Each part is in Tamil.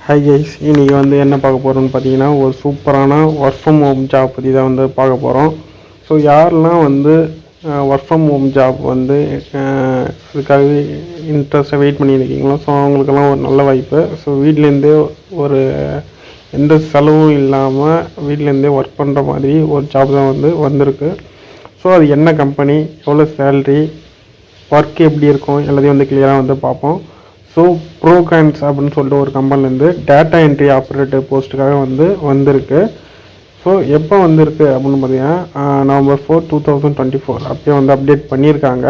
ஹை கைஸ், இன்றைக்கி வந்து என்ன பார்க்க போகிறோம்னு பார்த்தீங்கன்னா ஒரு சூப்பரான ஒர்க் ஃப்ரம் ஹோம் ஜாப் பற்றி தான் வந்து பார்க்க போகிறோம். ஸோ யாரெல்லாம் வந்து ஒர்க் ஃப்ரம் ஹோம் ஜாப் வந்து இதுக்காகவே இன்ட்ரெஸ்ட்டாக வெயிட் பண்ணியிருக்கீங்களோ, ஸோ அவங்களுக்கெல்லாம் ஒரு நல்ல வாய்ப்பு. ஸோ வீட்டிலேருந்தே ஒரு எந்த செலவும் இல்லாமல் வீட்டிலேருந்தே ஒர்க் பண்ணுற மாதிரி ஒரு ஜாப் தான் வந்து வந்திருக்கு. ஸோ அது என்ன கம்பெனி, எவ்வளோ சேல்ரி, ஒர்க் எப்படி இருக்கும் எல்லாத்தையும் வந்து கிளியராக வந்து பார்ப்போம். ஸோ ப்ரோகான்ஸ் அப்படின்னு சொல்லிட்டு ஒரு கம்பெனிலேருந்து டேட்டா என்ட்ரி ஆப்ரேட்டர் போஸ்ட்டுக்காக வந்திருக்கு. ஸோ எப்போ வந்திருக்கு அப்படின்னு பார்த்தீங்கன்னா November 4, 2024 அப்போயே வந்து அப்டேட் பண்ணியிருக்காங்க.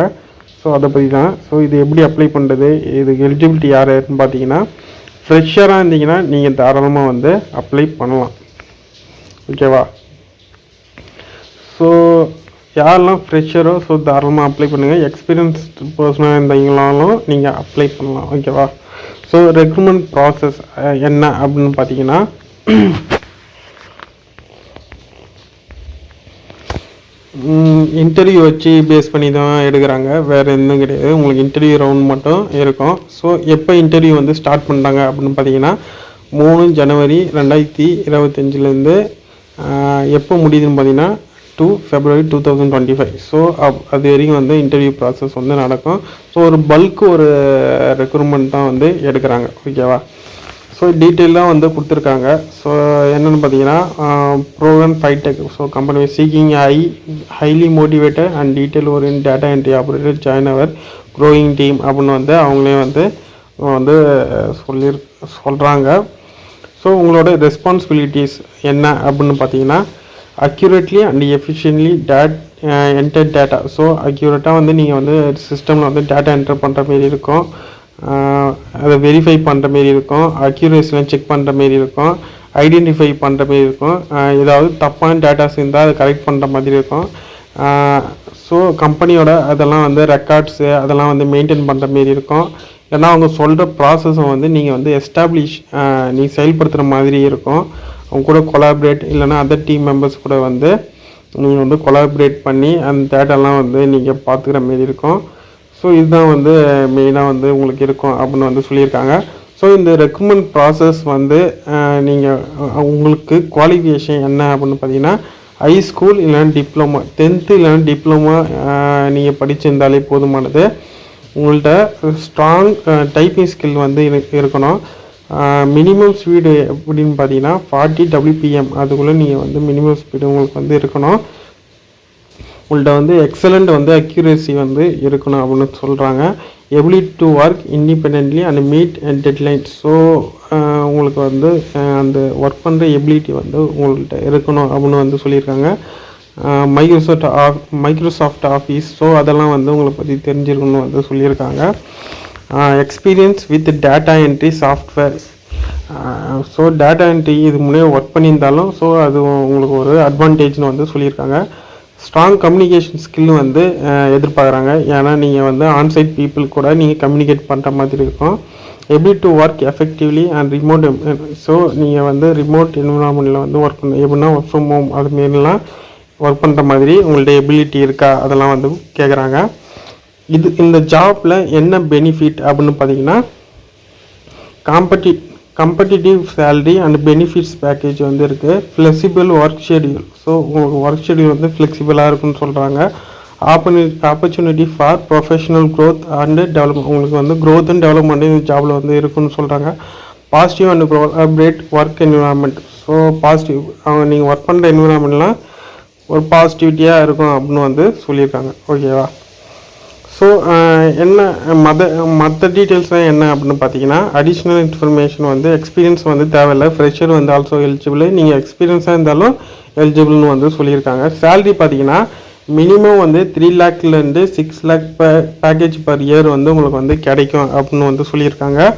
ஸோ அதை பற்றி தான். ஸோ இது எப்படி அப்ளை பண்ணுறது, இதுக்கு எலிஜிபிலிட்டி யாருன்னு பார்த்தீங்கன்னா ஃப்ரெஷராக இருந்தீங்கன்னா நீங்கள் தாராளமாக வந்து அப்ளை பண்ணலாம். ஓகேவா? ஸோ யாரெல்லாம் ஃப்ரெஷரோ ஸோ தாராளமாக அப்ளை பண்ணுங்கள். எக்ஸ்பீரியன்ஸ்டு பர்சனாக இருந்தீங்களாலும் நீங்கள் அப்ளை பண்ணலாம். ஓகேவா? ஸோ ரெக்ரூட்மெண்ட் ப்ராசஸ் என்ன அப்படின்னு பார்த்தீங்கன்னா இன்டர்வியூ வச்சு பேஸ் பண்ணி தான் எடுக்கிறாங்க, வேறு எதுவும் கிடையாது. உங்களுக்கு இன்டர்வியூ ரவுண்ட் மட்டும் இருக்கும். ஸோ எப்போ இன்டர்வியூ வந்து ஸ்டார்ட் பண்ணுறாங்க அப்படின்னு பார்த்தீங்கன்னா 3 January 2025 எப்போ முடியுதுன்னு பார்த்தீங்கன்னா 2 February 2025. ஸோ அது வரைக்கும் வந்து இன்டர்வியூ ப்ராசஸ் வந்து நடக்கும். ஸோ ஒரு பல்க்கு ஒரு ரெக்ரூட்மெண்ட் தான் வந்து எடுக்கிறாங்க. ஓகேவா? ஸோ டீட்டெயிலாக வந்து கொடுத்துருக்காங்க. ஸோ என்னென்னு பார்த்தீங்கன்னா proven fintech. So company seeking highly motivated and detail oriented data entry operator join our growing team அப்படின்னு வந்து அவங்களே வந்து சொல்கிறாங்க. ஸோ உங்களோட ரெஸ்பான்சிபிலிட்டிஸ் என்ன அப்படின்னு பார்த்தீங்கன்னா accurately and efficiently enter data. So அக்யூரேட்டாக வந்து நீங்கள் வந்து சிஸ்டமில் வந்து டேட்டா என்டர் பண்ணுற மாரி இருக்கும், அதை வெரிஃபை பண்ணுற மாரி இருக்கும், அக்யூரேசிலாம் செக் பண்ணுற மாரி இருக்கும், ஐடென்டிஃபை பண்ணுற மாரி இருக்கும், ஏதாவது தப்பான டேட்டாஸ் இருந்தால் அதை கரெக்ட் பண்ணுற மாதிரி இருக்கும். ஸோ கம்பெனியோட அதெல்லாம் வந்து ரெக்கார்ட்ஸு அதெல்லாம் வந்து மெயின்டைன் பண்ணுற மாரி இருக்கும். ஏன்னா அவங்க சொல்கிற ப்ராசஸை வந்து நீங்கள் வந்து நீங்கள் செயல்படுத்துகிற மாதிரி இருக்கும். அவங்க கூட கொலாபரேட் இல்லைனா அதர் டீம் மெம்பர்ஸ் கூட வந்து நீங்கள் வந்து கொலாபரேட் பண்ணி அந்த டேட்டாலாம் வந்து நீங்கள் பார்த்துக்கிற மாரி இருக்கும். ஸோ இதுதான் வந்து மெயினாக வந்து உங்களுக்கு இருக்கும் அப்படின்னு வந்து சொல்லியிருக்காங்க. ஸோ இந்த ரெக்ரூட்மெண்ட் ப்ராசஸ் வந்து நீங்கள் உங்களுக்கு குவாலிஃபிகேஷன் என்ன அப்படின்னு பார்த்தீங்கன்னா ஹைஸ்கூல் இல்லைன்னா டிப்ளமோ, 10th இல்லைன்னா டிப்ளமோ நீங்கள் படிச்சிருந்தாலே போதுமானது. உங்கள்கிட்ட ஸ்ட்ராங் டைப்பிங் ஸ்கில் வந்து இருக்கணும். மினிமம் ஸ்பீடு எப்படின்னு பார்த்தீங்கன்னா 40 WPM அதுக்குள்ளே நீங்கள் வந்து மினிமம் ஸ்பீடு உங்களுக்கு வந்து இருக்கணும். உங்கள்கிட்ட வந்து எக்ஸலண்ட் வந்து அக்யூரேசி வந்து இருக்கணும் அப்படின்னு சொல்கிறாங்க. Ability to work independently and meet deadlines. So உங்களுக்கு வந்து அந்த ஒர்க் பண்ணுற எபிலிட்டி வந்து உங்கள்கிட்ட இருக்கணும் அப்படின்னு வந்து சொல்லியிருக்காங்க. மைக்ரோசாஃப்ட் ஆஃபீஸ், ஸோ அதெல்லாம் வந்து உங்களை பற்றி தெரிஞ்சிருக்கணும்னு வந்து சொல்லியிருக்காங்க. Experience with data entry software. So data entry இது முன்னே ஒர்க் பண்ணியிருந்தாலும் ஸோ அது உங்களுக்கு ஒரு அட்வான்டேஜ்னு வந்து சொல்லியிருக்காங்க. ஸ்ட்ராங் கம்யூனிகேஷன் ஸ்கில் வந்து எதிர்பார்க்குறாங்க. ஏன்னா நீங்கள் வந்து ஆன்சைட் பீப்புள் கூட நீங்கள் கம்யூனிகேட் பண்ணுற மாதிரி இருக்கும். Ability to work effectively and remote. So நீங்கள் வந்து ரிமோட் என்விரான்மெண்ட்டில் வந்து ஒர்க் பண்ண எப்படின்னா ஒர்க் ஃப்ரம் ஹோம் அதுமாரிலாம் ஒர்க் பண்ணுற மாதிரி உங்கள்ட்ட எபிலிட்டி இருக்கா அதெல்லாம் வந்து கேட்குறாங்க. இந்த ஜாப்பில் என்ன பெனிஃபிட் அப்படின்னு பார்த்தீங்கன்னா competitive salary and benefits package வந்து இருக்குது. Flexible work schedule. ஸோ உங்களுக்கு ஒர்க் ஷெடியூல் வந்து ஃப்ளெக்சிபிளாக இருக்குன்னு சொல்கிறாங்க. Opportunity for professional growth and development. உங்களுக்கு வந்து க்ரோத் அண்ட் டெவலப்மெண்ட் இந்த ஜாபில் வந்து இருக்குன்னு சொல்கிறாங்க. Positive and collaborate work environment. So positive நீங்கள் ஒர்க் பண்ணுற என்விரான்மெண்ட்லாம் ஒரு பாசிட்டிவிட்டியாக இருக்கும் அப்படின்னு வந்து சொல்லியிருக்காங்க. ஓகேவா? ஸோ என்ன மற்ற டீட்டெயில்ஸ்லாம் என்ன அப்படின்னு பார்த்தீங்கன்னா அடிஷ்னல் இன்ஃபர்மேஷன் வந்து எக்ஸ்பீரியன்ஸ் வந்து தேவையில்லை, ஃப்ரெஷர் வந்து ஆல்சோ எலிஜிபிள், நீங்கள் எக்ஸ்பீரியன்ஸாக இருந்தாலும் எலிஜிபிள்னு வந்து சொல்லியிருக்காங்க. சேலரி பார்த்தீங்கன்னா மினிமம் வந்து 3 lakhலேருந்து 6 lakh பேக்கேஜ் பர் இயர் வந்து உங்களுக்கு வந்து கிடைக்கும் அப்படின்னு வந்து சொல்லியிருக்காங்க.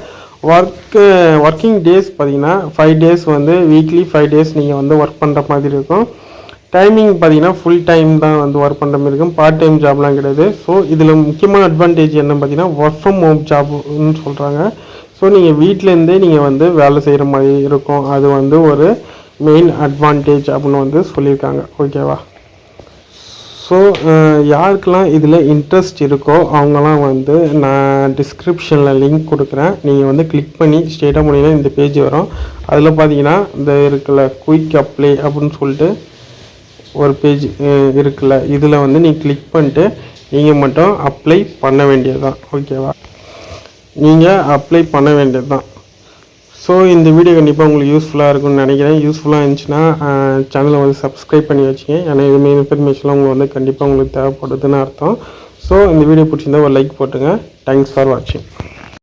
ஒர்க்கிங் டேஸ் பார்த்தீங்கன்னா 5 days வந்து வீக்லி 5 days நீங்கள் வந்து ஒர்க் பண்ணுற மாதிரி இருக்கும். டைமிங் பார்த்தீங்கன்னா ஃபுல் டைம் தான் வந்து ஒர்க் பண்ணுற மாதிரி இருக்கும், பார்ட் டைம் ஜாப்லாம் கிடையாது. ஸோ இதில் முக்கியமான அட்வான்டேஜ் என்ன பார்த்தீங்கன்னா ஒர்க் ஃப்ரம் ஹோம் ஜாப்னு சொல்கிறாங்க. ஸோ நீங்கள் வீட்டிலேருந்தே நீங்கள் வந்து வேலை செய்கிற மாதிரி இருக்கும், அது வந்து ஒரு மெயின் அட்வான்டேஜ் அப்படின்னு வந்து சொல்லியிருக்காங்க. ஓகேவா? ஸோ யாருக்கெல்லாம் இதில் இன்ட்ரெஸ்ட் இருக்கோ அவங்களாம் வந்து நான் டிஸ்கிரிப்ஷனில் லிங்க் கொடுக்குறேன். நீங்கள் வந்து கிளிக் பண்ணி ஸ்ட்ரெயிட்டாக போனீங்கன்னா இந்த பேஜ் வரும். அதில் பார்த்தீங்கன்னா இந்த இருக்குல்ல குயிக் அப்ளை அப்படின்னு சொல்லிட்டு ஒரு பேஜ் இருக்குல்ல, இதில் வந்து நீங்கள் கிளிக் பண்ணிட்டு நீங்கள் மட்டும் அப்ளை பண்ண வேண்டியது தான். ஓகேவா, நீங்கள் அப்ளை பண்ண வேண்டியது தான். ஸோ இந்த வீடியோ கண்டிப்பாக உங்களுக்கு யூஸ்ஃபுல்லாக இருக்கும்னு நினைக்கிறேன். யூஸ்ஃபுல்லாக இருந்துச்சுன்னா சேனலை வந்து சப்ஸ்கிரைப் பண்ணி வச்சுங்க. ஏன்னா இதுமாரி இன்ஃபர்மேஷன்லாம் உங்களுக்கு வந்து கண்டிப்பாக உங்களுக்கு தேவைப்படுதுன்னு அர்த்தம். ஸோ இந்த வீடியோ பிடிச்சிருந்தா ஒரு லைக் போட்டுங்க. தேங்க்ஸ் ஃபார் வாட்சிங்.